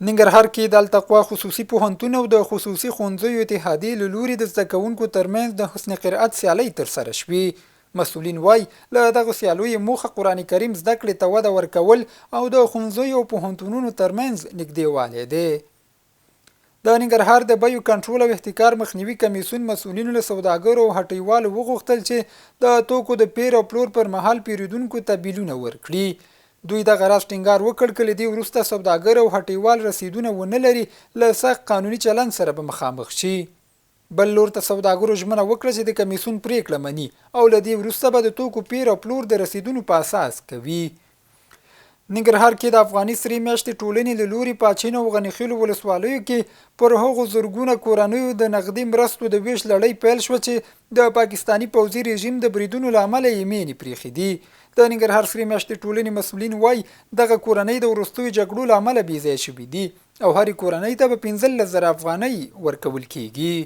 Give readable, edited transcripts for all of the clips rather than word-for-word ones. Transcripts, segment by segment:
ننګرهار کې د التقوا خصوصي پوهنتون او د خصوصي ښوونځیو اتحادیې له لوري د زده کوونکو ترمنځ د حسن قرائت سیالۍ ترسره شوې. مسؤلین وایي له دغه سیالیو موخه قرآن کریم زده کړې ته وده ورکول او د ښوونځیو او پوهنتونونو ترمنځ نږدېوالی دی. د ننګرهار د بیو کنټرول او احتکار مخنیوي کمیسیون مسؤلینو له سوداګرو او هټیوالو وغوښتل چې د توکو د پیر او پلور پر مهال پیرودونکو ته بیلونه ورکړي. دوی دغه راز ټینګار وکړ کله دی وروسته سوداګر او هټیوال رسیدونه ونه لري له سخت قانوني چلند سره به مخامخ شي. بل لور ته سوداګرو ژمنه وکړه چې د کمیسیون پریکړه مني او له دې وروسته به د توکو پیر او پلور د رسیدونو په اساس کوي. ننګرهار کې د افغاني سرې میاشتې ټولنې له لوري په اچین او غنیخیلو ولسوالیو کې پر هغو زرګونه کورنیو د نغدي مرستو د ویش لړۍ پیل شوه چې د پاکستاني پوځي رژیم د بریدونو له امله یې مینې پریښې دي. د ننګرهار سرې میاشتې ټولنې مسؤلین وایي دغه کورنۍ د وروستیو جګړو له امله بې ځایه شوي دي او هرې کورنۍ ته به 15,000 افغانۍ ورکول کیږي.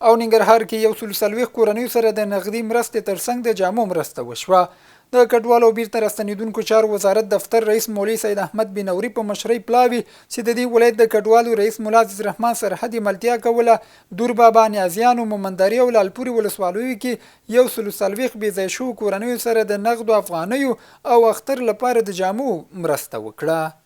او ننګرهار کې 140 کورنیو سره د نغدي مرستې ترڅنګ د جامو مرسته وشوه. د کډوالو او بیرته راستنیدونکو چارو وزارت دفتر رئیس مولوي سید احمد بن نوري په مشرۍ پلاوي چې د دې ولایت د کډوالو رئیس مولا عزیز رحمان سرحدي ملتیا کوله دور بابا نیازیانو مومنداري او لالپوري ولسوالیو کې 140 بې ځای شوو کورنیو سره د نغدو افغانیو او اختر لپاره د جامو مرسته وکړه.